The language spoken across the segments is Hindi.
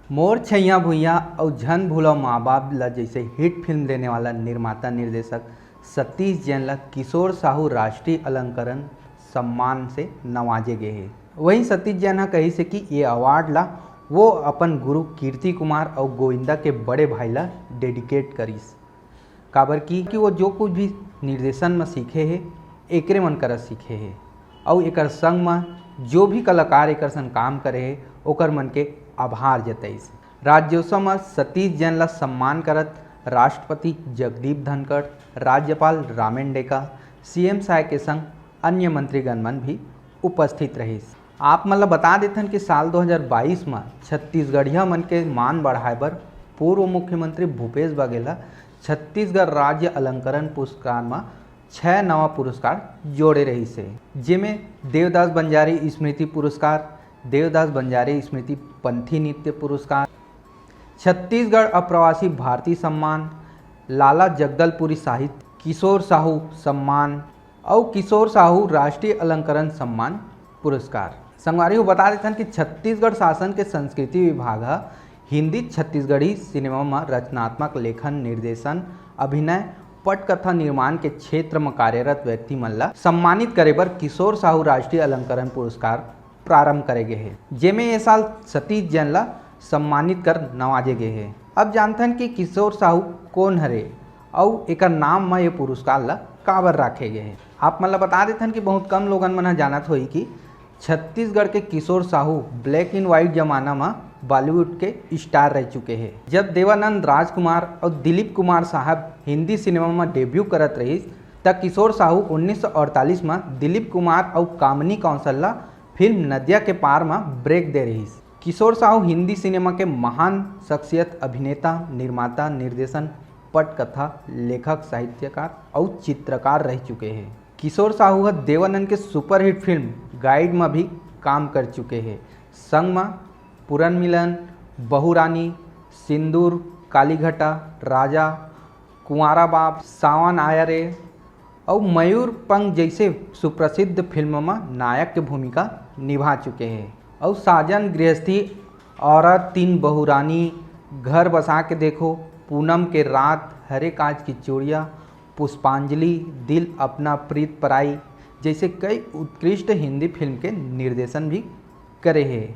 मोर छैया भुइया और झन भूलो माँ बाप ला जैसे हिट फिल्म देने वाला निर्माता निर्देशक सतीश जैन ला किशोर साहू राष्ट्रीय अलंकरण सम्मान से नवाजे गए हैं। वहीं सतीश जैन कही से कि ये अवार्ड ला वो अपन गुरु कीर्ति कुमार और गोविंदा के बड़े भाई ला डेडिकेट करीस। काबर की कि वो जो कुछ भी निर्देशन में सीखे है एकरे मन कर सीखे है और एक संग में जो भी कलाकार एक संग काम करे है ओकर मन के आभार जताइस। राज्योत्सव में सतीश जैन ला सम्मान करत राष्ट्रपति जगदीप धनखड़, राज्यपाल रामेन डेका, सीएम साय के संग अन्य मंत्रीगण मन भी उपस्थित रहिस। आप मन ला बता देथन कि साल 2022 में छत्तीसगढ़िया मन के मान बढ़ाए बर पूर्व मुख्यमंत्री भूपेश बघेल छत्तीसगढ़ राज्य अलंकरण पुरस्कार में 6 नवा पुरस्कार जोड़े रहिस है, जिमें देवदास बंजारी स्मृति पुरस्कार, देवदास बंजारी स्मृति पंथी नृत्य पुरस्कार, छत्तीसगढ़ अप्रवासी भारतीय सम्मान, लाला जगदलपुरी साहित्य किशोर साहू सम्मान और किशोर साहू राष्ट्रीय अलंकरण सम्मान पुरस्कार। संगवारी को बता देते हैं कि छत्तीसगढ़ शासन के संस्कृति विभाग हिंदी छत्तीसगढ़ी सिनेमा में रचनात्मक लेखन, निर्देशन, अभिनय, पटकथा निर्माण के क्षेत्र में कार्यरत व्यक्ति मन ला सम्मानित करे बर किशोर साहू राष्ट्रीय अलंकरण पुरस्कार प्रारंभ करे गए हैं, जेमे ये साल सतीश जैन ला सम्मानित कर नवाजे गए हैं। अब जानते हैं कि किशोर साहू कौन हरे और एक नाम में ये पुरस्कार ला काबर रखे गए हैं। आप मन ला बता देते हैं कि बहुत कम लोगन मन जानत होई कि छत्तीसगढ़ के किशोर साहू ब्लैक एंड व्हाइट जमाना में बॉलीवुड के स्टार रह चुके हैं। जब देवानंद राजकुमार और दिलीप कुमार साहब हिंदी सिनेमा में डेब्यू करत रही तब किशोर साहू 1948 में दिलीप कुमार और कामनी कौशल ला फिल्म नदिया के पार में ब्रेक दे रही। किशोर साहू हिंदी सिनेमा के महान शख्सियत, अभिनेता, निर्माता, निर्देशन, पटकथा, लेखक, साहित्यकार और चित्रकार रह चुके हैं। किशोर साहू देवानंद के सुपरहिट फिल्म गाइड में भी काम कर चुके हैं। संग में पुरन मिलन, बहुरानी, सिंदूर, कालीघटा, राजा, कुंवारा बाप, सावन आया रे और मयूर पंख जैसे सुप्रसिद्ध फिल्मों में नायक की भूमिका निभा चुके हैं। और साजन, गृहस्थी, औरत, 3 बहुरानी, घर बसा के देखो, पूनम के रात, हरे कांच की चूड़ियाँ, पुष्पांजलि, दिल अपना प्रीत पराई जैसे कई उत्कृष्ट हिंदी फिल्म के निर्देशन भी करे हैं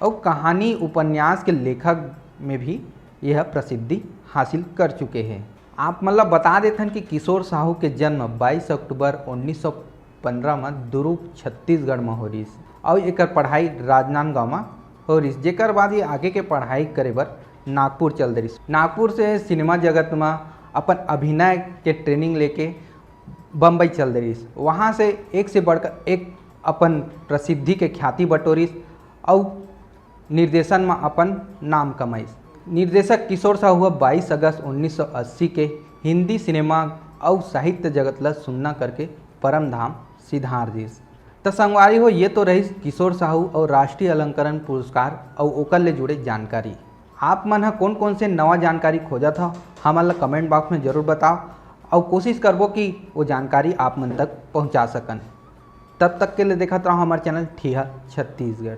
और कहानी उपन्यास के लेखक में भी यह प्रसिद्धि हासिल कर चुके हैं। आप मतलब बता देते हैं कि किशोर साहू के जन्म 22 अक्टूबर 1915 में दुर्ग छत्तीसगढ़ में हो रही और एक पढ़ाई राजनांदगांव में हो रही, जेकर बाद ये आगे के पढ़ाई करे बर नागपुर चल रही। नागपुर से सिनेमा जगत में अपन अभिनय के ट्रेनिंग लेके बम्बई चल रही। वहाँ से एक से बढ़कर एक अपन प्रसिद्धि के ख्याति बटोरी और निर्देशन में अपन नाम कमाई। निर्देशक किशोर साहू 22 अगस्त 1980 के हिंदी सिनेमा और साहित्य जगत ला सुनना करके परम धाम सिधार दिस। तो संगवारी हो ये तो रही किशोर साहू और राष्ट्रीय अलंकरण पुरस्कार और ओकर ले जुड़े जानकारी। आप मन कौन कौन से नवा जानकारी खोजा था हमारा कमेंट बॉक्स में ज़रूर बताओ और कोशिश करबो कि वो जानकारी आप मन तक पहुंचा सकन। तब तक के लिए देखते रहो हमारे चैनल ठिया छत्तीसगढ़।